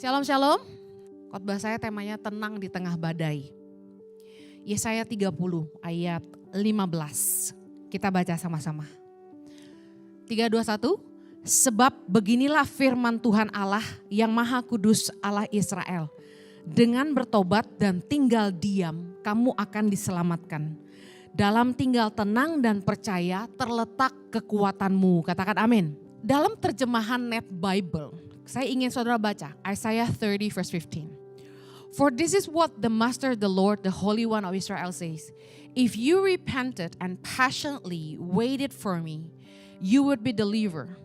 Shalom shalom, khotbah saya temanya tenang di tengah badai. Yesaya 30 ayat 15, kita baca sama-sama. 3, 2, 1, sebab beginilah firman Tuhan Allah yang Maha Kudus Allah Israel. Dengan bertobat dan tinggal diam, kamu akan diselamatkan. Dalam tinggal tenang dan percaya terletak kekuatanmu, katakan amin. Dalam terjemahan Net Bible, saya ingin saudara baca Isaiah 30 verse 15. For this is what the Master, the Lord, the Holy One of Israel says. If you repented and passionately waited for me, you would be delivered.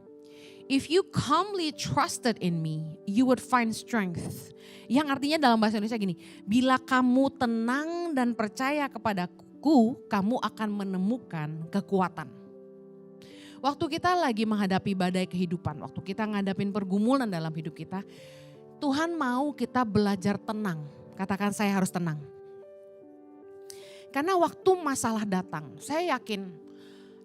If you calmly trusted in me, you would find strength. Yang artinya dalam bahasa Indonesia gini, bila kamu tenang dan percaya kepadaku, kamu akan menemukan kekuatan. Waktu kita lagi menghadapi badai kehidupan, waktu kita ngadapin pergumulan dalam hidup kita, Tuhan mau kita belajar tenang. Katakan saya harus tenang. Karena waktu masalah datang, saya yakin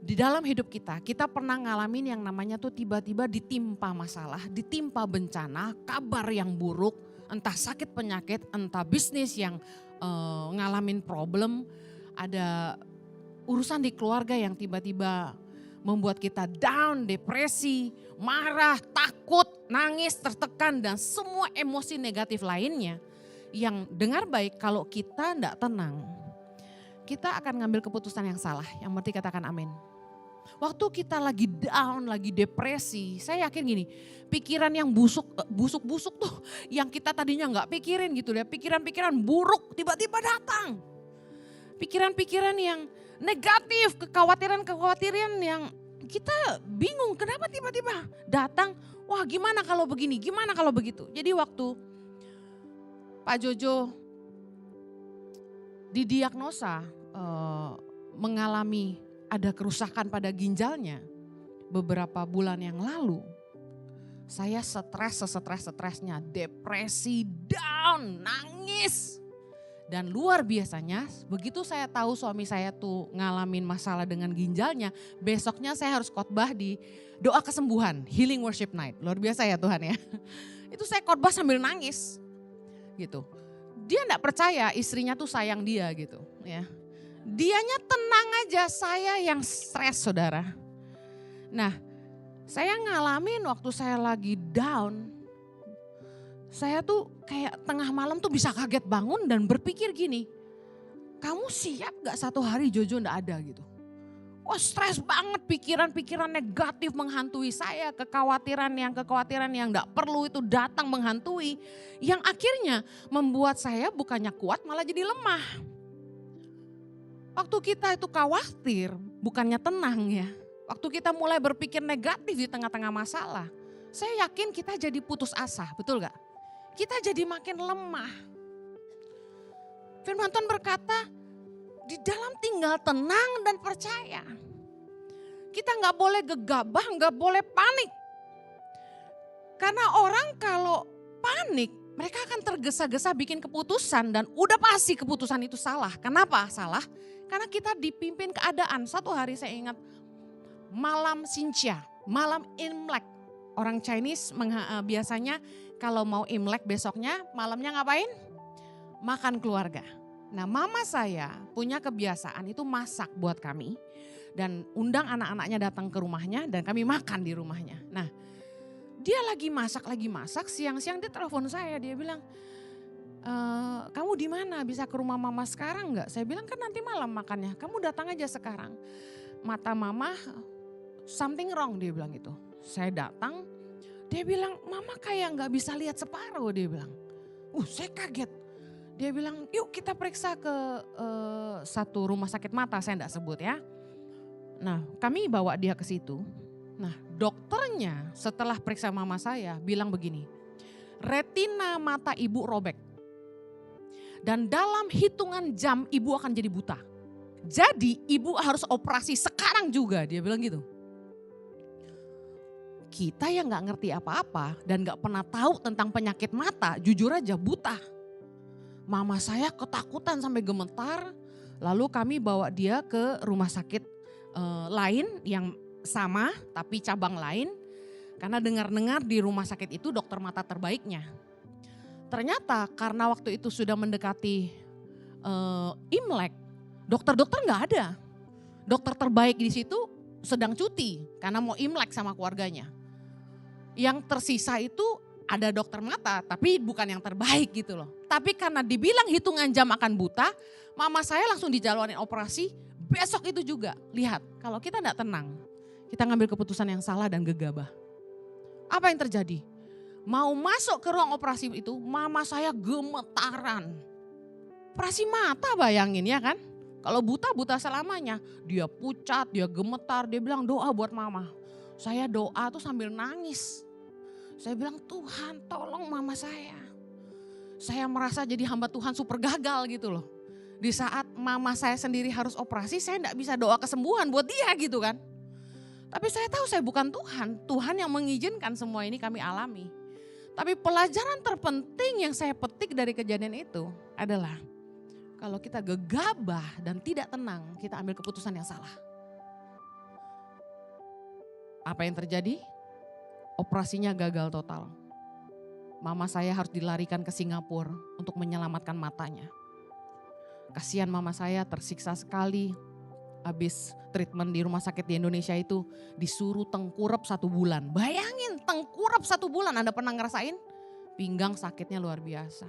di dalam hidup kita pernah ngalamin yang namanya tuh tiba-tiba ditimpa masalah, ditimpa bencana, kabar yang buruk, entah sakit penyakit, entah bisnis yang ngalamin problem, ada urusan di keluarga yang tiba-tiba membuat kita down, depresi, marah, takut, nangis, tertekan dan semua emosi negatif lainnya. Yang dengar baik kalau kita tidak tenang, kita akan ngambil keputusan yang salah. Yang berarti katakan amin. Waktu kita lagi down, lagi depresi, saya yakin gini, pikiran yang busuk-busuk tuh yang kita tadinya nggak pikirin gitu ya, pikiran-pikiran buruk tiba-tiba datang. Pikiran-pikiran yang negatif, kekhawatiran yang kita bingung kenapa tiba-tiba datang, wah gimana kalau begini, gimana kalau begitu. Jadi waktu Pak Jojo didiagnosa mengalami ada kerusakan pada ginjalnya beberapa bulan yang lalu, saya stres-stresnya, depresi, down, nangis. Dan luar biasanya begitu saya tahu suami saya tuh ngalamin masalah dengan ginjalnya, besoknya saya harus khotbah di doa kesembuhan, healing worship night. Luar biasa ya Tuhan ya. Itu saya khotbah sambil nangis gitu. Dia enggak percaya istrinya tuh sayang dia gitu ya. Dianya tenang aja, saya yang stres saudara. Nah saya ngalamin waktu saya lagi down, saya tuh kayak tengah malam tuh bisa kaget bangun dan berpikir gini, kamu siap gak satu hari Jojo gak ada gitu. Wah stres banget, pikiran-pikiran negatif menghantui saya, kekhawatiran yang gak perlu itu datang menghantui. Yang akhirnya membuat saya bukannya kuat malah jadi lemah. Waktu kita itu khawatir bukannya tenang ya. Waktu kita mulai berpikir negatif di tengah-tengah masalah, saya yakin kita jadi putus asa, betul gak? Kita jadi makin lemah. Firman Tuhan berkata, di dalam tinggal tenang dan percaya. Kita gak boleh gegabah, gak boleh panik. Karena orang kalau panik, mereka akan tergesa-gesa bikin keputusan dan udah pasti keputusan itu salah. Kenapa salah? Karena kita dipimpin keadaan. Satu hari saya ingat malam Xinjia, malam Imlek. Orang Chinese biasanya kalau mau Imlek besoknya malamnya ngapain? Makan keluarga. Nah mama saya punya kebiasaan itu masak buat kami. Dan undang anak-anaknya datang ke rumahnya dan kami makan di rumahnya. Nah dia lagi masak, siang-siang dia telepon saya. Dia bilang, kamu di mana? Bisa ke rumah mama sekarang enggak? Saya bilang kan nanti malam makannya, kamu datang aja sekarang. Mata mama something wrong dia bilang gitu. Saya datang, dia bilang mama kayak gak bisa lihat separuh dia bilang. Saya kaget. Dia bilang yuk kita periksa ke satu rumah sakit mata, saya gak sebut ya. Nah kami bawa dia ke situ. Nah dokternya setelah periksa mama saya bilang begini, retina mata ibu robek. Dan dalam hitungan jam ibu akan jadi buta. Jadi ibu harus operasi sekarang juga, dia bilang gitu. Kita yang gak ngerti apa-apa dan gak pernah tahu tentang penyakit mata, jujur aja buta. Mama saya ketakutan sampai gemetar, lalu kami bawa dia ke rumah sakit lain yang sama tapi cabang lain. Karena dengar-dengar di rumah sakit itu dokter mata terbaiknya. Ternyata karena waktu itu sudah mendekati Imlek, dokter-dokter nggak ada. Dokter terbaik di situ sedang cuti karena mau Imlek sama keluarganya. Yang tersisa itu ada dokter mata, tapi bukan yang terbaik gitu loh. Tapi karena dibilang hitungan jam akan buta, mama saya langsung dijadwalin operasi besok itu juga. Lihat, kalau kita tidak tenang, kita ngambil keputusan yang salah dan gegabah. Apa yang terjadi? Mau masuk ke ruang operasi itu, mama saya gemetaran. Operasi mata bayangin ya kan? Kalau buta selamanya. Dia pucat, dia gemetar, dia bilang doa buat mama. Saya doa tuh sambil nangis. Saya bilang Tuhan tolong mama saya. Saya merasa jadi hamba Tuhan super gagal gitu loh. Di saat mama saya sendiri harus operasi, saya enggak bisa doa kesembuhan buat dia gitu kan. Tapi saya tahu saya bukan Tuhan. Tuhan yang mengizinkan semua ini kami alami. Tapi pelajaran terpenting yang saya petik dari kejadian itu adalah kalau kita gegabah dan tidak tenang, kita ambil keputusan yang salah. Apa yang terjadi? Operasinya gagal total. Mama saya harus dilarikan ke Singapura untuk menyelamatkan matanya. Kasihan mama saya tersiksa sekali. Habis treatment di rumah sakit di Indonesia itu disuruh tengkurap 1 bulan. Bayangin tengkurap 1 bulan, Anda pernah ngerasain? Pinggang sakitnya luar biasa.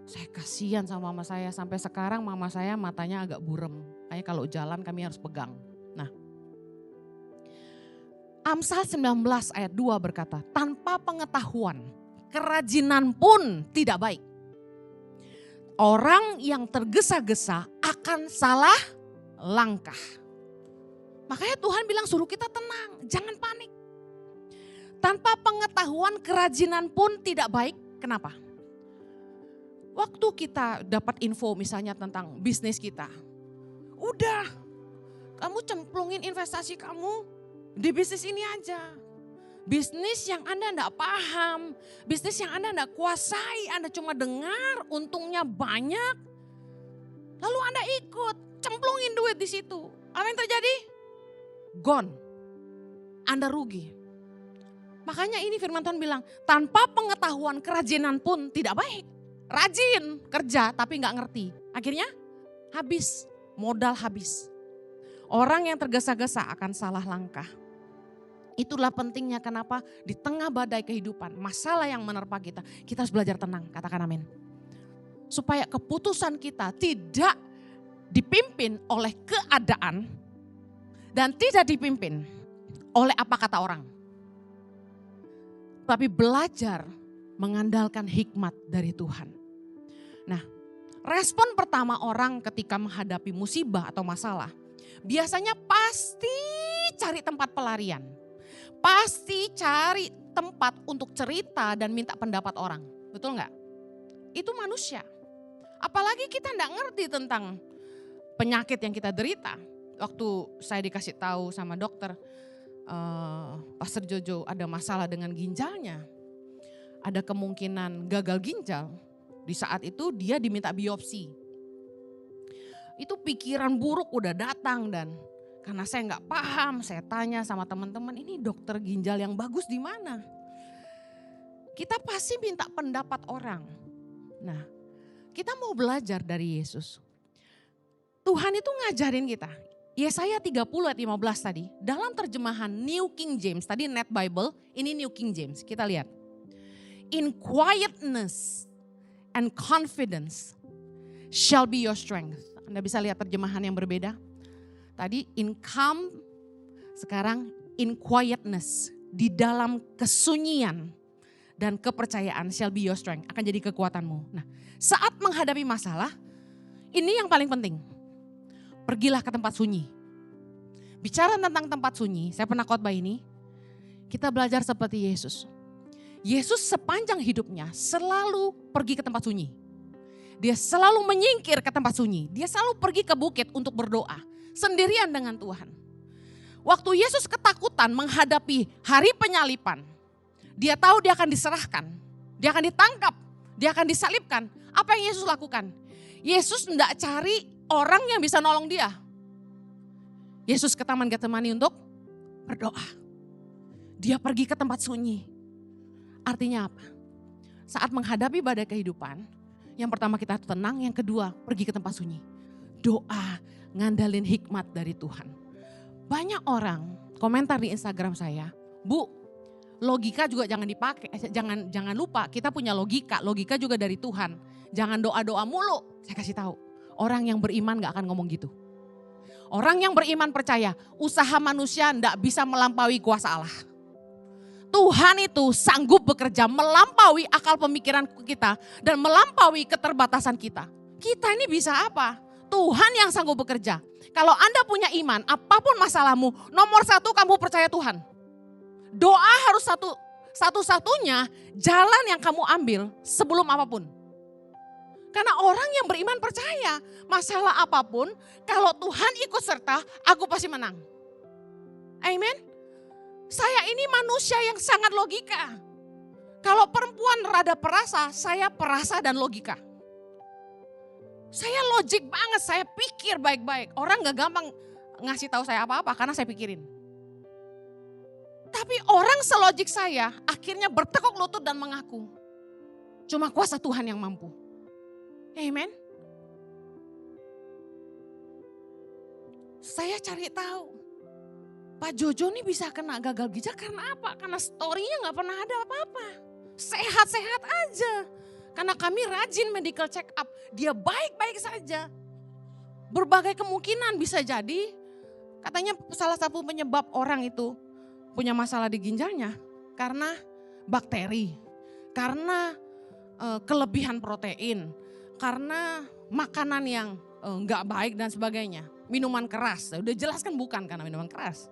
Saya kasihan sama mama saya, sampai sekarang mama saya matanya agak burem. Kayak kalau jalan kami harus pegang. Nah, Amsal 19 ayat 2 berkata, tanpa pengetahuan, kerajinan pun tidak baik. Orang yang tergesa-gesa akan salah langkah. Makanya Tuhan bilang suruh kita tenang, jangan panik. Tanpa pengetahuan kerajinan pun tidak baik. Kenapa? Waktu kita dapat info misalnya tentang bisnis kita. Udah, kamu cemplungin investasi kamu di bisnis ini aja. Bisnis yang Anda enggak paham, bisnis yang Anda enggak kuasai, Anda cuma dengar untungnya banyak. Lalu Anda ikut, cemplungin duit di situ. Apa yang terjadi? Gone. Anda rugi. Makanya ini firman Tuhan bilang, tanpa pengetahuan kerajinan pun tidak baik. Rajin kerja tapi enggak ngerti. Akhirnya habis, modal habis. Orang yang tergesa-gesa akan salah langkah. Itulah pentingnya kenapa di tengah badai kehidupan, masalah yang menerpa kita, kita harus belajar tenang, katakan amin. Supaya keputusan kita tidak dipimpin oleh keadaan dan tidak dipimpin oleh apa kata orang. Tapi belajar mengandalkan hikmat dari Tuhan. Nah, respon pertama orang ketika menghadapi musibah atau masalah, biasanya pasti cari tempat pelarian. Pasti cari tempat untuk cerita dan minta pendapat orang. Betul nggak? Itu manusia. Apalagi kita nggak ngerti tentang penyakit yang kita derita. Waktu saya dikasih tahu sama dokter, Pastor Jojo ada masalah dengan ginjalnya. Ada kemungkinan gagal ginjal. Di saat itu dia diminta biopsi. Itu pikiran buruk udah datang dan karena saya nggak paham, saya tanya sama teman-teman, ini dokter ginjal yang bagus di mana? Kita pasti minta pendapat orang. Nah, kita mau belajar dari Yesus. Tuhan itu ngajarin kita. Yesaya 30 ayat 15 tadi, dalam terjemahan New King James, tadi Net Bible, ini New King James, kita lihat. In quietness and confidence shall be your strength. Anda bisa lihat terjemahan yang berbeda. Tadi in calm, sekarang in quietness. Di dalam kesunyian dan kepercayaan shall be your strength. Akan jadi kekuatanmu. Nah, saat menghadapi masalah, ini yang paling penting. Pergilah ke tempat sunyi. Bicara tentang tempat sunyi, saya pernah khotbah ini. Kita belajar seperti Yesus. Yesus sepanjang hidupnya selalu pergi ke tempat sunyi. Dia selalu menyingkir ke tempat sunyi. Dia selalu pergi ke bukit untuk berdoa. Sendirian dengan Tuhan. Waktu Yesus ketakutan menghadapi hari penyalipan. Dia tahu dia akan diserahkan. Dia akan ditangkap. Dia akan disalibkan. Apa yang Yesus lakukan? Yesus tidak cari orang yang bisa nolong dia. Yesus ke Taman Getsemani untuk berdoa. Dia pergi ke tempat sunyi. Artinya apa? saat menghadapi badai kehidupan, yang pertama kita tenang, yang kedua pergi ke tempat sunyi. Doa, ngandalin hikmat dari Tuhan. Banyak orang komentar di Instagram saya, Bu, logika juga jangan dipakai, jangan lupa kita punya logika juga dari Tuhan. Jangan doa-doa mulu. Saya kasih tahu, orang yang beriman gak akan ngomong gitu. Orang yang beriman percaya, usaha manusia gak bisa melampaui kuasa Allah. Tuhan itu sanggup bekerja melampaui akal pemikiran kita dan melampaui keterbatasan kita. Kita ini bisa apa? Tuhan yang sanggup bekerja. Kalau Anda punya iman, apapun masalahmu, nomor satu kamu percaya Tuhan. Doa harus satu-satunya jalan yang kamu ambil sebelum apapun. Karena orang yang beriman percaya, masalah apapun, kalau Tuhan ikut serta, aku pasti menang. Amin. Saya ini manusia yang sangat logika. Kalau perempuan rada perasa, saya perasa dan logika. Saya logik banget, saya pikir baik-baik. Orang gak gampang ngasih tahu saya apa-apa karena saya pikirin. Tapi orang selogik saya akhirnya bertekuk lutut dan mengaku. Cuma kuasa Tuhan yang mampu. Amen. Saya cari tahu. Pak Jojo nih bisa kena gagal ginjal karena apa? Karena story-nya gak pernah ada apa-apa. Sehat-sehat aja. Karena kami rajin medical check up. Dia baik-baik saja. Berbagai kemungkinan bisa jadi. Katanya salah satu penyebab orang itu punya masalah di ginjalnya. Karena bakteri. Karena kelebihan protein. Karena makanan yang gak baik dan sebagainya. Minuman keras. Udah jelas kan bukan karena minuman keras.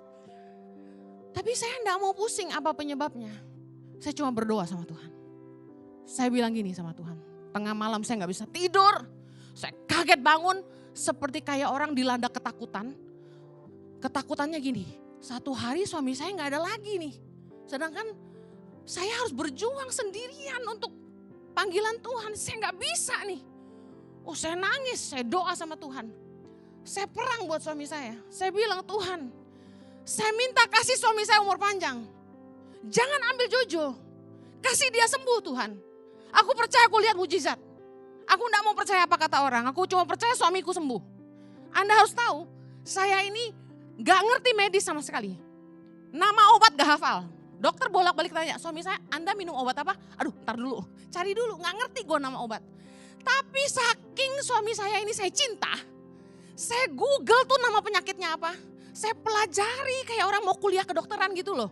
Tapi saya gak mau pusing apa penyebabnya. Saya cuma berdoa sama Tuhan. Saya bilang gini sama Tuhan, tengah malam saya gak bisa tidur. Saya kaget bangun seperti kayak orang dilanda ketakutan. Ketakutannya gini, satu hari suami saya gak ada lagi nih. Sedangkan saya harus berjuang sendirian untuk panggilan Tuhan. Saya gak bisa nih. Oh saya nangis, saya doa sama Tuhan. Saya perang buat suami saya. Saya bilang Tuhan, saya minta kasih suami saya umur panjang. Jangan ambil Jojo, kasih dia sembuh Tuhan. Aku percaya aku lihat mujizat. Aku enggak mau percaya apa kata orang. Aku cuma percaya suamiku sembuh. Anda harus tahu, saya ini gak ngerti medis sama sekali. Nama obat gak hafal. Dokter bolak-balik tanya, suami saya Anda minum obat apa? Aduh ntar dulu, cari dulu. Gak ngerti gue nama obat. Tapi saking suami saya ini saya cinta. Saya Google tuh nama penyakitnya apa. Saya pelajari kayak orang mau kuliah kedokteran gitu loh.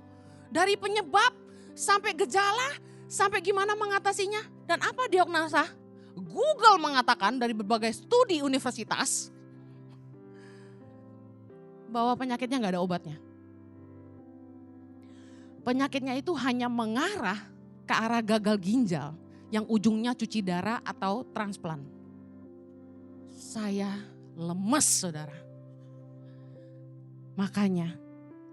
Dari penyebab sampai gejala, sampai gimana mengatasinya dan apa diagnosa. Google mengatakan dari berbagai studi universitas bahwa penyakitnya gak ada obatnya. Penyakitnya itu hanya mengarah ke arah gagal ginjal yang ujungnya cuci darah atau transplant. Saya lemes saudara. Makanya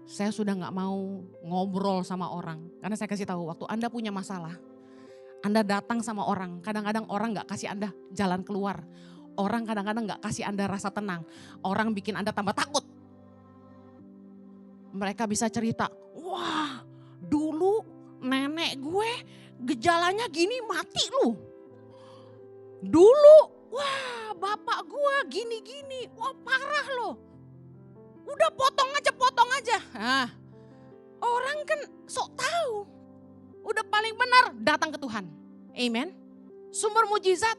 saya sudah gak mau ngobrol sama orang. Karena saya kasih tahu waktu Anda punya masalah. Anda datang sama orang. Kadang-kadang orang gak kasih Anda jalan keluar. Orang kadang-kadang gak kasih Anda rasa tenang. Orang bikin Anda tambah takut. Mereka bisa cerita. Wah dulu nenek gue gejalanya gini mati lu. Dulu wah bapak gue gini-gini. Wah parah loh. Udah potong aja. Nah, orang kan sok tahu. Udah paling benar datang ke Tuhan. Amen. Sumber mujizat.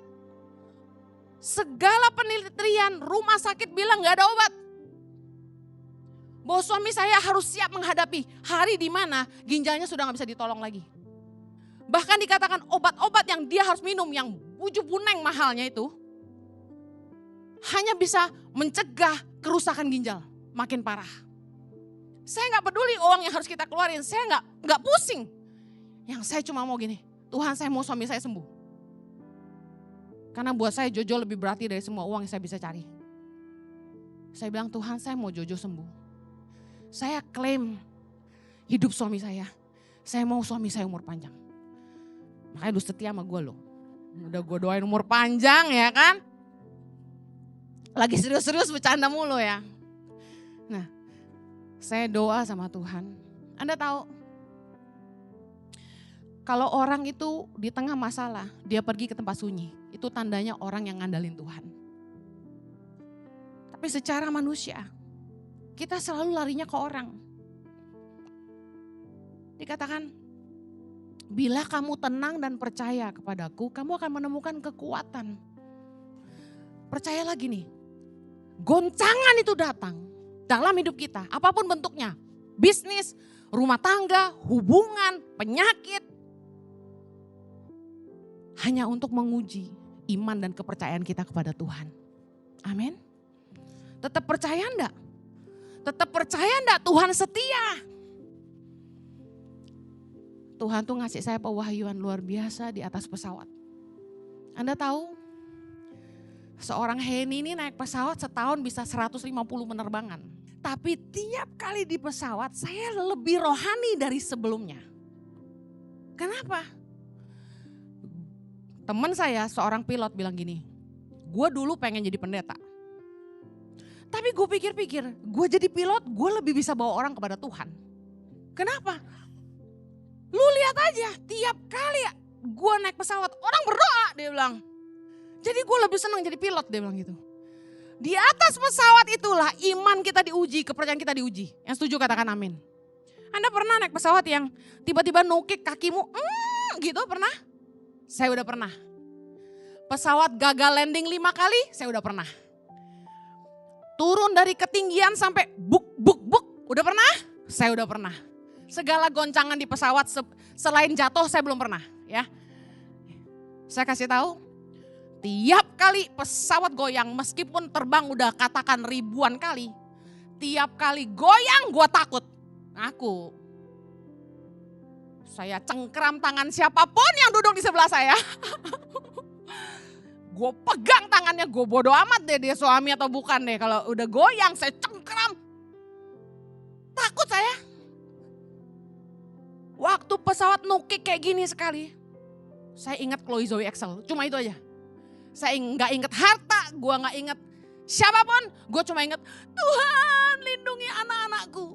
Segala penelitian rumah sakit bilang gak ada obat. Bahwa suami saya harus siap menghadapi hari di mana ginjalnya sudah gak bisa ditolong lagi. Bahkan dikatakan obat-obat yang dia harus minum yang buju buneng mahalnya itu. Hanya bisa mencegah kerusakan ginjal makin parah. Saya gak peduli uang yang harus kita keluarin, saya gak pusing. Yang saya cuma mau gini, Tuhan saya mau suami saya sembuh. Karena buat saya Jojo lebih berarti dari semua uang yang saya bisa cari. Saya bilang Tuhan saya mau Jojo sembuh. Saya klaim hidup suami saya. Saya mau suami saya umur panjang. Makanya lu setia sama gue loh. Udah gue doain umur panjang ya kan. Lagi serius-serius bercanda mulu ya. Nah, saya doa sama Tuhan. Anda tahu, Kalau orang itu di tengah masalah, dia pergi ke tempat sunyi. Itu tandanya orang yang ngandalin Tuhan. Tapi secara manusia, kita selalu larinya ke orang. Dikatakan, bila kamu tenang dan percaya kepadaku, kamu akan menemukan kekuatan. Percaya lagi nih, goncangan itu datang dalam hidup kita, apapun bentuknya. Bisnis, rumah tangga, hubungan, penyakit. Hanya untuk menguji iman dan kepercayaan kita kepada Tuhan. Amin. Tetap percaya enggak? Tetap percaya enggak Tuhan setia? Tuhan tuh ngasih saya pewahyuan luar biasa di atas pesawat. Anda tahu, seorang Heni ini naik pesawat setahun bisa 150 penerbangan. Tapi tiap kali di pesawat saya lebih rohani dari sebelumnya. Kenapa? Teman saya seorang pilot bilang gini, gue dulu pengen jadi pendeta. Tapi gue pikir-pikir, gue jadi pilot gue lebih bisa bawa orang kepada Tuhan. Kenapa? Lu lihat aja tiap kali gue naik pesawat orang berdoa, dia bilang. Jadi gue lebih senang jadi pilot, dia bilang gitu. Di atas pesawat itulah iman kita diuji, kepercayaan kita diuji. Yang setuju katakan amin. Anda pernah naik pesawat yang tiba-tiba nukik kakimu, gitu pernah? Saya udah pernah. Pesawat gagal landing 5 kali, saya udah pernah. Turun dari ketinggian sampai buk, udah pernah? Saya udah pernah. Segala goncangan di pesawat selain jatuh saya belum pernah, ya. Saya kasih tahu. Tiap kali pesawat goyang, meskipun terbang udah katakan ribuan kali, tiap kali goyang gue takut. Saya cengkram tangan siapapun yang duduk di sebelah saya. Gue pegang tangannya, gue bodo amat deh dia suami atau bukan deh. Kalau udah goyang saya cengkram. Takut saya. Waktu pesawat nukik kayak gini sekali, saya ingat Chloe Zoe Excel, cuma itu aja. Saya nggak ingat harta, gue nggak ingat siapapun, gue cuma ingat Tuhan lindungi anak-anakku.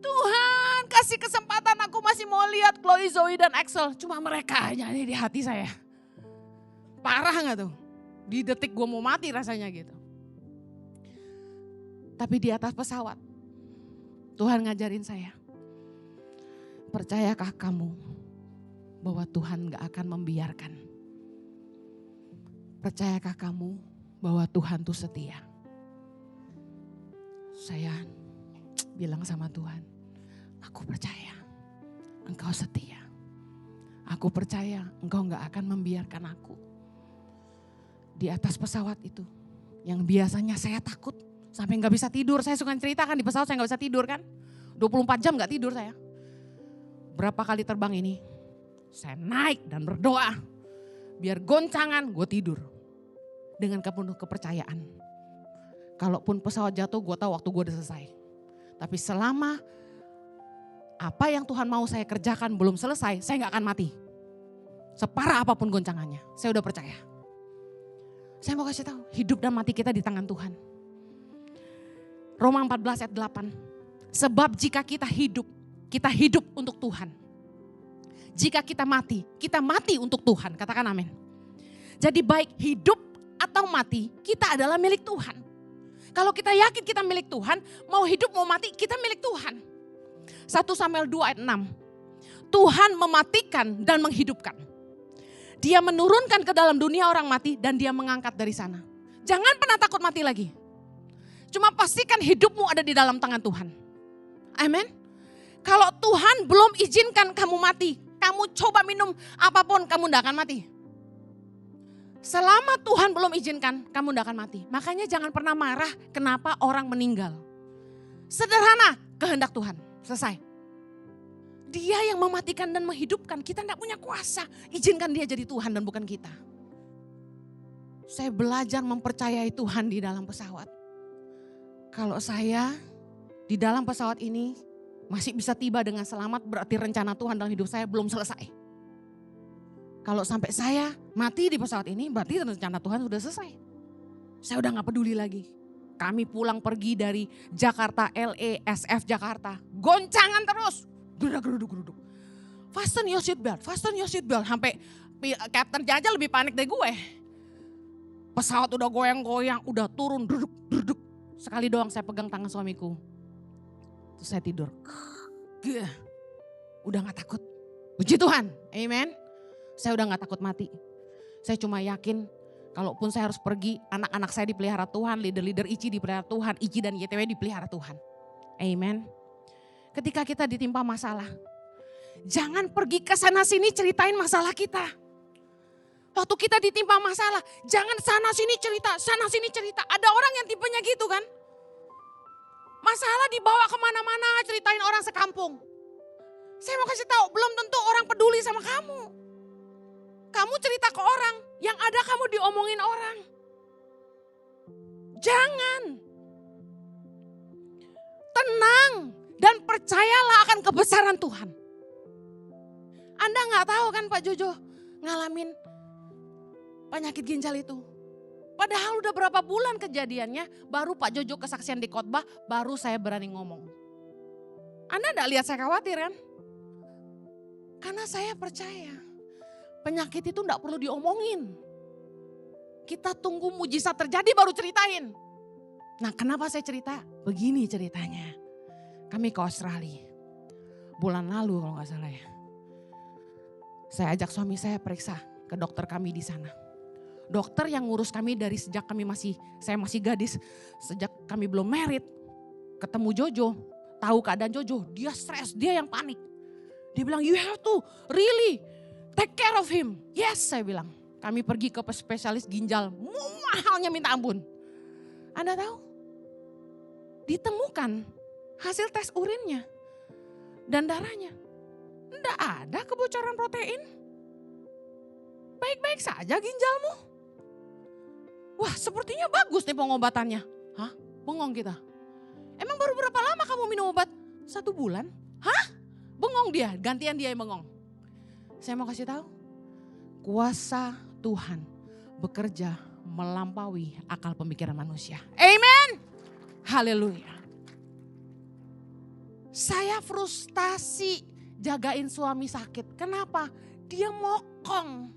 Tuhan kasih kesempatan aku masih mau lihat Chloe Zoe dan Excel, cuma mereka aja di hati saya. Parah nggak tuh? Di detik gue mau mati rasanya gitu. Tapi di atas pesawat, Tuhan ngajarin saya, percayakah kamu bahwa Tuhan gak akan membiarkan? Percayakah kamu bahwa Tuhan tuh setia? Saya bilang sama Tuhan, aku percaya Engkau setia. Aku percaya Engkau gak akan membiarkan aku. Di atas pesawat itu, yang biasanya saya takut sampai gak bisa tidur. Saya suka ceritakan di pesawat saya gak bisa tidur kan. 24 jam gak tidur saya. Berapa kali terbang ini, saya naik dan berdoa. Biar goncangan gue tidur. Dengan penuh kepercayaan. Kalaupun pesawat jatuh gue tahu waktu gue udah selesai. Tapi selama apa yang Tuhan mau saya kerjakan belum selesai, saya gak akan mati. Separah apapun goncangannya, saya udah percaya. Saya mau kasih tahu, hidup dan mati kita di tangan Tuhan. Roma 14 ayat 8. Sebab jika kita hidup untuk Tuhan. Jika kita mati untuk Tuhan. Katakan amin. Jadi baik hidup atau mati, kita adalah milik Tuhan. Kalau kita yakin kita milik Tuhan, mau hidup mau mati, kita milik Tuhan. 1 Samuel 2 ayat 6. Tuhan mematikan dan menghidupkan. Dia menurunkan ke dalam dunia orang mati dan dia mengangkat dari sana. Jangan pernah takut mati lagi. Cuma pastikan hidupmu ada di dalam tangan Tuhan. Amin. Kalau Tuhan belum izinkan kamu mati, kamu coba minum apapun, kamu tidak akan mati. Selama Tuhan belum izinkan, kamu tidak akan mati. Makanya jangan pernah marah kenapa orang meninggal. Sederhana, kehendak Tuhan. Selesai. Dia yang mematikan dan menghidupkan, kita tidak punya kuasa. Izinkan dia jadi Tuhan dan bukan kita. Saya belajar mempercayai Tuhan di dalam pesawat. Kalau saya di dalam pesawat ini masih bisa tiba dengan selamat, berarti rencana Tuhan dalam hidup saya belum selesai. Kalau sampai saya mati di pesawat ini, berarti rencana Tuhan sudah selesai. Saya udah gak peduli lagi. Kami pulang pergi dari Jakarta, LA, SF Jakarta. Goncangan terus. Geruduk. fasten your seatbelt, fasten your seatbelt. Sampai captain aja lebih panik dari gue. Pesawat udah goyang-goyang, udah turun, duduk. Sekali doang saya pegang tangan suamiku. Terus saya tidur. Udah gak takut. Puji Tuhan, amen. Saya udah gak takut mati. Saya cuma yakin kalaupun saya harus pergi, anak-anak saya dipelihara Tuhan, leader-leader ICI dipelihara Tuhan, ICI dan YTW dipelihara Tuhan. Amen. Ketika kita ditimpa masalah, jangan pergi ke sana sini ceritain masalah kita. Waktu kita ditimpa masalah, jangan sana sini cerita. Ada orang yang tipenya gitu kan. Masalah dibawa kemana-mana, ceritain orang sekampung. Saya mau kasih tahu, belum tentu orang peduli sama kamu. Kamu cerita ke orang, yang ada kamu diomongin orang. Jangan. Tenang dan percayalah akan kebesaran Tuhan. Anda gak tahu kan Pak Jojo ngalamin penyakit ginjal itu. Padahal udah berapa bulan kejadiannya, baru Pak Jojo kesaksian di khotbah, baru saya berani ngomong. Anda gak lihat saya khawatir kan? Karena saya percaya penyakit itu gak perlu diomongin. Kita tunggu mujizat terjadi baru ceritain. Nah kenapa saya cerita? Begini ceritanya. Kami ke Australia. Bulan lalu kalau gak salah ya. Saya ajak suami saya periksa ke dokter kami di sana. Dokter yang ngurus kami dari sejak saya masih gadis. Sejak kami belum married. Ketemu Jojo. Tahu keadaan Jojo. Dia stres, dia yang panik. Dia bilang you have to really take care of him. Yes saya bilang. Kami pergi ke spesialis ginjal. Mahalnya minta ampun. Anda tahu? Ditemukan hasil tes urinnya. Dan darahnya. Tidak ada kebocoran protein. Baik-baik saja ginjalmu. Wah sepertinya bagus nih pengobatannya. Hah? Bengong kita. Emang baru berapa lama kamu minum obat? 1 bulan? Hah? Bengong dia, gantian dia yang bengong. Saya mau kasih tahu. Kuasa Tuhan bekerja melampaui akal pemikiran manusia. Amen. Haleluya. Saya frustasi jagain suami sakit. Kenapa? Dia mokong.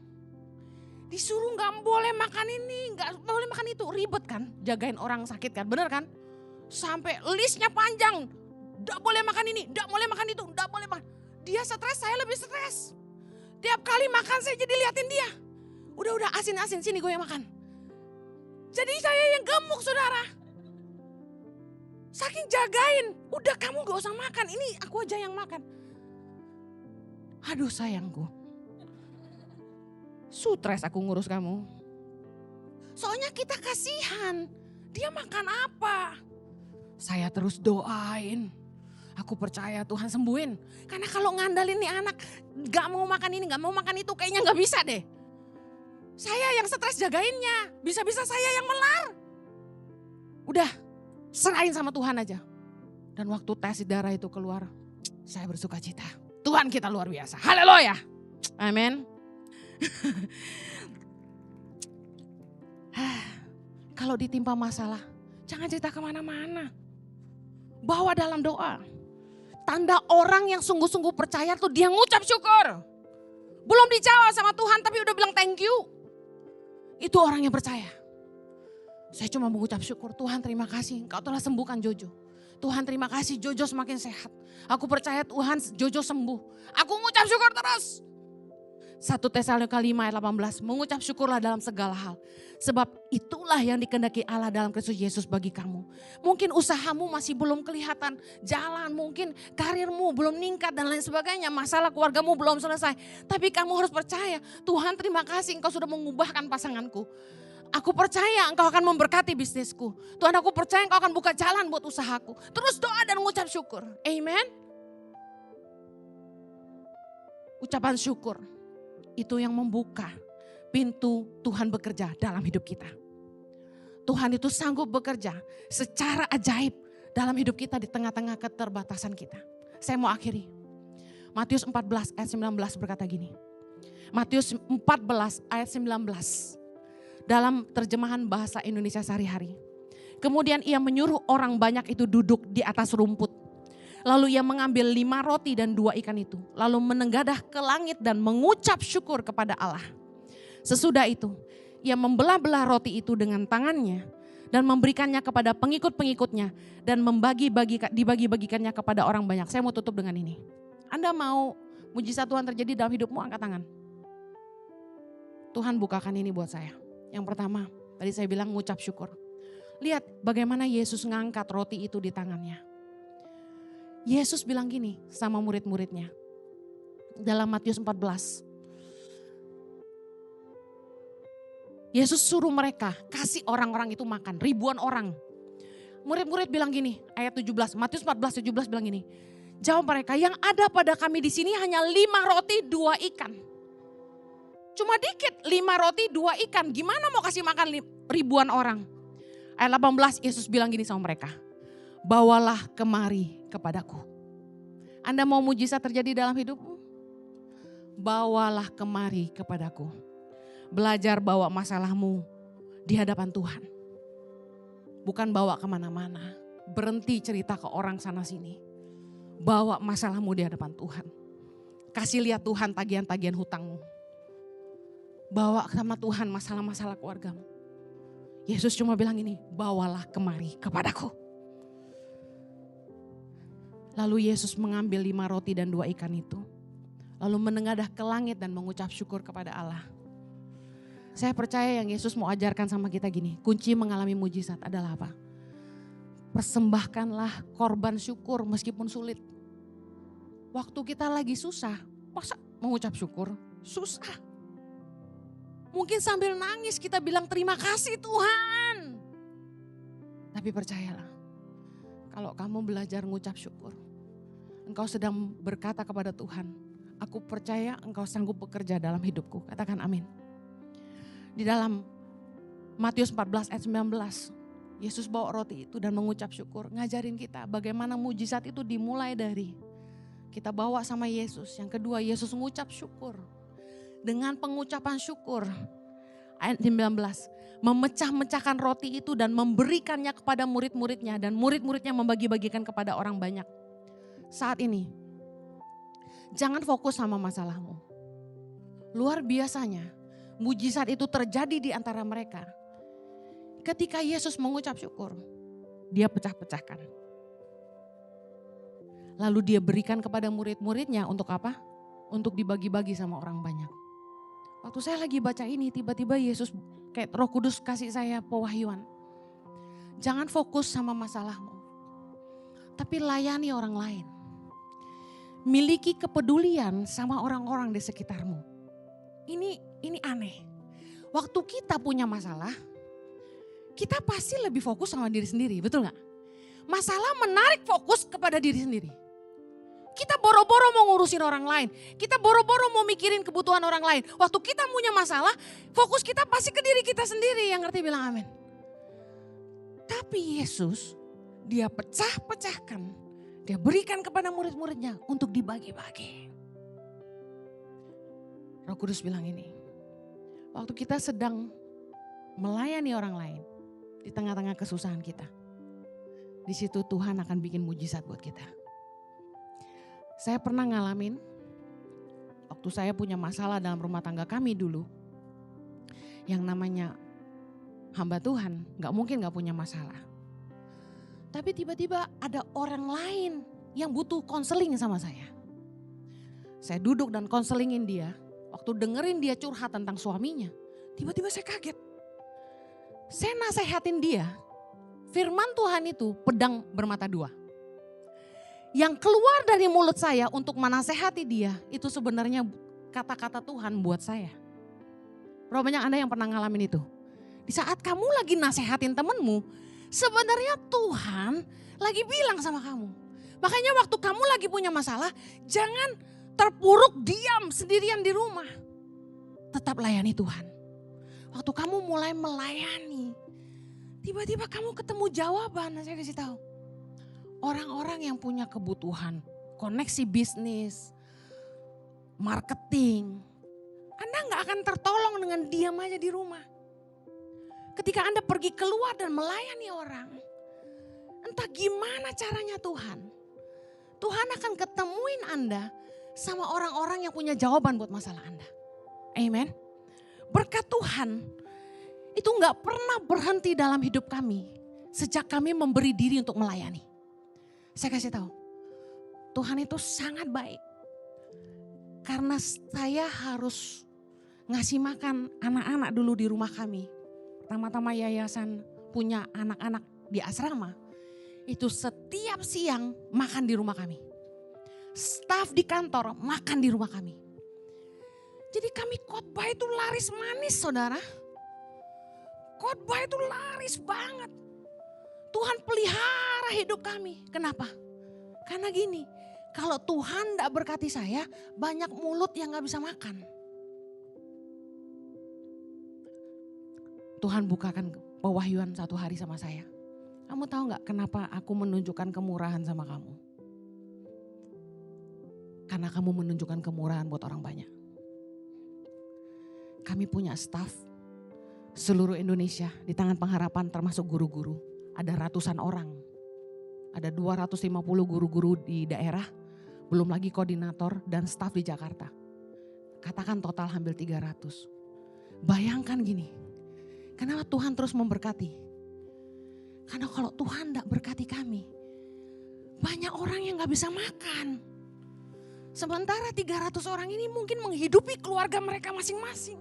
Disuruh gak boleh makan ini, gak boleh makan itu. Ribet kan jagain orang sakit kan, bener kan? Sampai listnya panjang. Gak boleh makan ini, gak boleh makan itu, gak boleh makan. Dia stres, saya lebih stres. Tiap kali makan saya jadi liatin dia. Udah asin-asin, sini gue yang makan. Jadi saya yang gemuk saudara. Saking jagain, udah kamu gak usah makan, ini aku aja yang makan. Aduh sayangku. Stres aku ngurus kamu. Soalnya kita kasihan, dia makan apa? Saya terus doain. Aku percaya Tuhan sembuhin. Karena kalau ngandalin nih anak gak mau makan ini, gak mau makan itu kayaknya gak bisa deh. Saya yang stres jagainnya, bisa-bisa saya yang melar. Udah, serahin sama Tuhan aja. Dan waktu tes darah itu keluar, saya bersuka cita. Tuhan kita luar biasa, haleluya. Amin. Kalau ditimpa masalah, jangan cerita kemana-mana. Bawa dalam doa. Tanda orang yang sungguh-sungguh percaya tuh dia ngucap syukur. Belum dijawab sama Tuhan tapi udah bilang thank you. Itu orang yang percaya. Saya cuma mengucap syukur, Tuhan terima kasih Engkau telah sembuhkan Jojo. Tuhan terima kasih Jojo semakin sehat. Aku percaya Tuhan Jojo sembuh. Aku mengucap syukur terus. 1 Tesalonika 5 ayat 18, mengucap syukurlah dalam segala hal. Sebab itulah yang dikehendaki Allah dalam Kristus Yesus bagi kamu. Mungkin usahamu masih belum kelihatan jalan, mungkin karirmu belum meningkat dan lain sebagainya. Masalah keluargamu belum selesai. Tapi kamu harus percaya, Tuhan terima kasih Engkau sudah mengubahkan pasanganku. Aku percaya Engkau akan memberkati bisnisku. Tuhan aku percaya Engkau akan buka jalan buat usahaku. Terus doa dan mengucap syukur. Amen. Ucapan syukur. Itu yang membuka pintu Tuhan bekerja dalam hidup kita. Tuhan itu sanggup bekerja secara ajaib dalam hidup kita di tengah-tengah keterbatasan kita. Saya mau akhiri. Matius 14 ayat 19 berkata gini. Matius 14 ayat 19. Dalam terjemahan bahasa Indonesia sehari-hari. Kemudian ia menyuruh orang banyak itu duduk di atas rumput. Lalu ia mengambil 5 roti dan 2 ikan itu. Lalu menengadah ke langit dan mengucap syukur kepada Allah. Sesudah itu ia membelah-belah roti itu dengan tangannya dan memberikannya kepada pengikut-pengikutnya dan dibagi-bagikannya kepada orang banyak. Saya mau tutup dengan ini. Anda mau mujizat Tuhan terjadi dalam hidupmu, angkat tangan. Tuhan bukakan ini buat saya. Yang pertama, tadi saya bilang ngucap syukur. Lihat bagaimana Yesus ngangkat roti itu di tangannya. Yesus bilang gini sama murid-muridnya. Dalam Matius 14. Yesus suruh mereka kasih orang-orang itu makan. Ribuan orang. Murid-murid bilang gini, ayat 17. Matius 14, 17 bilang gini. Jawab mereka, yang ada pada kami di sini hanya 5 roti 2 ikan. Cuma dikit, 5 roti 2 ikan. Gimana mau kasih makan ribuan orang? Ayat 18 Yesus bilang gini sama mereka. Bawalah kemari kepadaku. Anda mau mujizat terjadi dalam hidupmu? Bawalah kemari kepadaku. Belajar bawa masalahmu di hadapan Tuhan. Bukan bawa kemana-mana. Berhenti cerita ke orang sana sini. Bawa masalahmu di hadapan Tuhan. Kasih lihat Tuhan tagihan-tagihan hutangmu. Bawa sama Tuhan masalah-masalah keluargamu. Yesus cuma bilang ini, bawalah kemari kepadaku. Lalu Yesus mengambil 5 roti dan 2 ikan itu. Lalu menengadah ke langit dan mengucap syukur kepada Allah. Saya percaya yang Yesus mau ajarkan sama kita gini. Kunci mengalami mujizat adalah apa? Persembahkanlah korban syukur meskipun sulit. Waktu kita lagi susah, masa mengucap syukur? Susah. Mungkin sambil nangis kita bilang terima kasih Tuhan. Tapi percayalah, kalau kamu belajar mengucap syukur, engkau sedang berkata kepada Tuhan, aku percaya engkau sanggup bekerja dalam hidupku. Katakan amin. Di dalam Matius 14 ayat 19, Yesus bawa roti itu dan mengucap syukur. Ngajarin kita bagaimana mujizat itu dimulai dari kita bawa sama Yesus. Yang kedua, Yesus mengucap syukur. Dengan pengucapan syukur, ayat 19, memecah-mecahkan roti itu dan memberikannya kepada murid-muridnya. Dan murid-muridnya membagi-bagikan kepada orang banyak. Saat ini, jangan fokus sama masalahmu. Luar biasanya, mujizat itu terjadi di antara mereka. Ketika Yesus mengucap syukur, dia pecah-pecahkan. Lalu dia berikan kepada murid-muridnya untuk apa? Untuk dibagi-bagi sama orang banyak. Waktu saya lagi baca ini, tiba-tiba Yesus kayak Roh Kudus kasih saya pewahyuan. Jangan fokus sama masalahmu, tapi layani orang lain. Miliki kepedulian sama orang-orang di sekitarmu. Ini aneh. Waktu kita punya masalah, kita pasti lebih fokus sama diri sendiri, betul gak? Masalah menarik fokus kepada diri sendiri. Kita boro-boro mau ngurusin orang lain. Kita boro-boro mau mikirin kebutuhan orang lain. Waktu kita punya masalah, fokus kita pasti ke diri kita sendiri. Yang ngerti bilang amin. Tapi Yesus, dia pecah-pecahkan. Dia berikan kepada murid-muridnya untuk dibagi-bagi. Roh Kudus bilang ini. Waktu kita sedang melayani orang lain. Di tengah-tengah kesusahan kita. Di situ Tuhan akan bikin mujizat buat kita. Saya pernah ngalamin, waktu saya punya masalah dalam rumah tangga kami dulu, yang namanya hamba Tuhan gak mungkin gak punya masalah. Tapi tiba-tiba ada orang lain yang butuh konseling sama saya. Saya duduk dan konselingin dia, waktu dengerin dia curhat tentang suaminya, tiba-tiba saya kaget. Saya nasehatin dia, firman Tuhan itu pedang bermata dua. Yang keluar dari mulut saya untuk menasehati dia, itu sebenarnya kata-kata Tuhan buat saya. Berapa banyak Anda yang pernah ngalamin itu? Di saat kamu lagi nasehatin temenmu, sebenarnya Tuhan lagi bilang sama kamu. Makanya waktu kamu lagi punya masalah, jangan terpuruk diam sendirian di rumah. Tetap layani Tuhan. Waktu kamu mulai melayani, tiba-tiba kamu ketemu jawaban, saya kasih tahu. Orang-orang yang punya kebutuhan, koneksi bisnis, marketing, Anda gak akan tertolong dengan diam aja di rumah. Ketika Anda pergi keluar dan melayani orang, entah gimana caranya Tuhan, Tuhan akan ketemuin Anda sama orang-orang yang punya jawaban buat masalah Anda. Amen. Berkat Tuhan itu gak pernah berhenti dalam hidup kami sejak kami memberi diri untuk melayani. Saya kasih tahu, Tuhan itu sangat baik. Karena saya harus ngasih makan anak-anak dulu di rumah kami. Pertama-tama yayasan punya anak-anak di asrama. Itu setiap siang makan di rumah kami. Staf di kantor makan di rumah kami. Jadi kami khotbah itu laris manis, saudara. Khotbah itu laris banget. Tuhan pelihara hidup kami. Kenapa? Karena gini, kalau Tuhan tidak berkati saya, banyak mulut yang gak bisa makan. Tuhan bukakan pewahyuan satu hari sama saya. Kamu tahu gak kenapa aku menunjukkan kemurahan sama kamu? Karena kamu menunjukkan kemurahan buat orang banyak. Kami punya staf seluruh Indonesia di tangan pengharapan termasuk guru-guru. Ada ratusan orang. Ada 250 guru-guru di daerah. Belum lagi koordinator dan staf di Jakarta. Katakan total hampir 300. Bayangkan gini. Kenapa Tuhan terus memberkati? Karena kalau Tuhan tidak berkati kami. Banyak orang yang gak bisa makan. Sementara 300 orang ini mungkin menghidupi keluarga mereka masing-masing.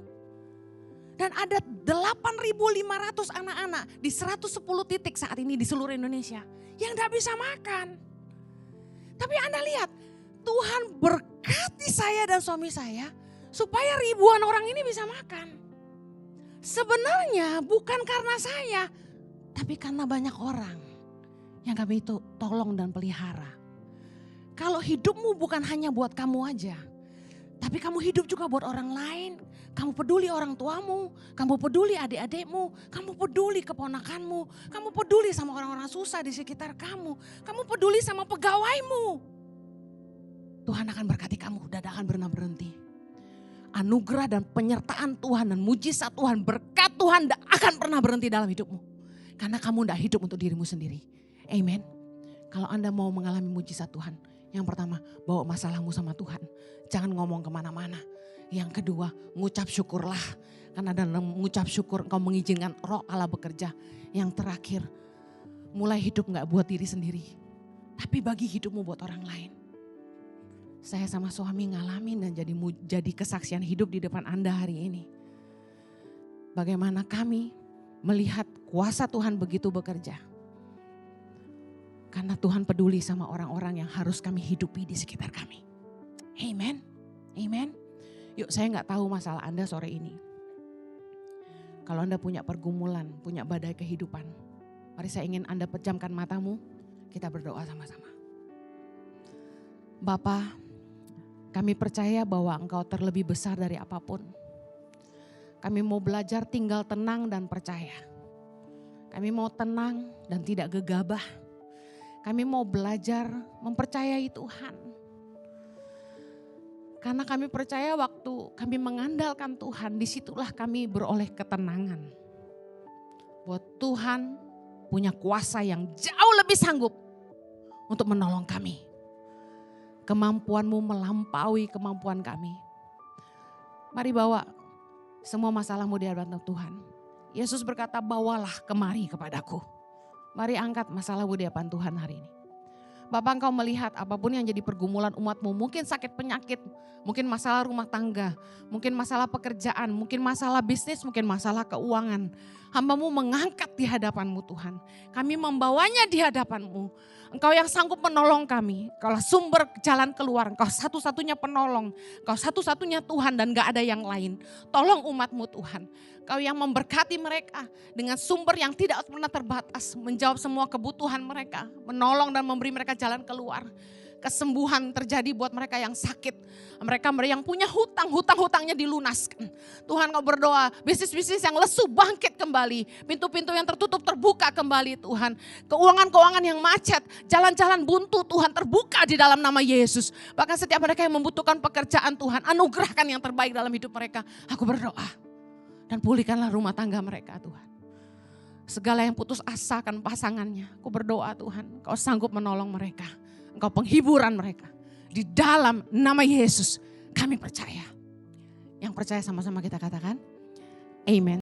Dan ada 8.500 anak-anak di 110 titik saat ini di seluruh Indonesia yang gak bisa makan. Tapi Anda lihat, Tuhan berkati saya dan suami saya supaya ribuan orang ini bisa makan. Sebenarnya bukan karena saya, tapi karena banyak orang yang kami itu tolong dan pelihara. Kalau hidupmu bukan hanya buat kamu aja, tapi kamu hidup juga buat orang lain. Kamu peduli orang tuamu, kamu peduli adik-adikmu, kamu peduli keponakanmu, kamu peduli sama orang-orang susah di sekitar kamu, kamu peduli sama pegawaimu. Tuhan akan berkati kamu dan akan pernah berhenti. Anugerah dan penyertaan Tuhan dan mujizat Tuhan, berkat Tuhan tidak akan pernah berhenti dalam hidupmu. Karena kamu tidak hidup untuk dirimu sendiri. Amen. Kalau Anda mau mengalami mujizat Tuhan, yang pertama bawa masalahmu sama Tuhan. Jangan ngomong kemana-mana. Yang kedua, ngucap syukurlah. Karena dalam mengucap syukur engkau mengizinkan Roh Allah bekerja. Yang terakhir, mulai hidup gak buat diri sendiri. Tapi bagi hidupmu buat orang lain. Saya sama suami ngalamin dan jadi kesaksian hidup di depan Anda hari ini. Bagaimana kami melihat kuasa Tuhan begitu bekerja. Karena Tuhan peduli sama orang-orang yang harus kami hidupi di sekitar kami. Amen. Amen. Yuk, saya gak tahu masalah Anda sore ini. Kalau Anda punya pergumulan, punya badai kehidupan, mari saya ingin Anda pejamkan matamu, kita berdoa sama-sama. Bapa, kami percaya bahwa Engkau terlebih besar dari apapun. Kami mau belajar tinggal tenang dan percaya. Kami mau tenang dan tidak gegabah. Kami mau belajar mempercayai Tuhan. Karena kami percaya waktu kami mengandalkan Tuhan, disitulah kami beroleh ketenangan. Bahwa Tuhan punya kuasa yang jauh lebih sanggup untuk menolong kami. Kemampuanmu melampaui kemampuan kami. Mari bawa semua masalahmu di hadapan Tuhan. Yesus berkata, bawalah kemari kepadaku. Mari angkat masalahmu di hadapan Tuhan hari ini. Bapak, Engkau melihat apapun yang jadi pergumulan umatmu, mungkin sakit penyakit, mungkin masalah rumah tangga, mungkin masalah pekerjaan, mungkin masalah bisnis, mungkin masalah keuangan. Hamba-Mu mengangkat di hadapan-Mu Tuhan. Kami membawanya di hadapan-Mu. Engkau yang sanggup menolong kami. Engkaulah sumber jalan keluar. Engkau satu-satunya penolong. Engkau satu-satunya Tuhan dan gak ada yang lain. Tolong umat-Mu Tuhan. Engkau yang memberkati mereka dengan sumber yang tidak pernah terbatas. Menjawab semua kebutuhan mereka. Menolong dan memberi mereka jalan keluar. Kesembuhan terjadi buat mereka yang sakit. Mereka yang punya hutang, hutang-hutangnya dilunaskan. Tuhan, Kau berdoa, bisnis-bisnis yang lesu bangkit kembali. Pintu-pintu yang tertutup terbuka kembali Tuhan. Keuangan-keuangan yang macet, jalan-jalan buntu Tuhan terbuka di dalam nama Yesus. Bahkan setiap mereka yang membutuhkan pekerjaan Tuhan, anugerahkan yang terbaik dalam hidup mereka. Aku berdoa dan pulihkanlah rumah tangga mereka Tuhan. Segala yang putus asa akan pasangannya, aku berdoa Tuhan, Kau sanggup menolong mereka. Engkau penghiburan mereka. Di dalam nama Yesus kami percaya. Yang percaya sama-sama kita katakan, amen.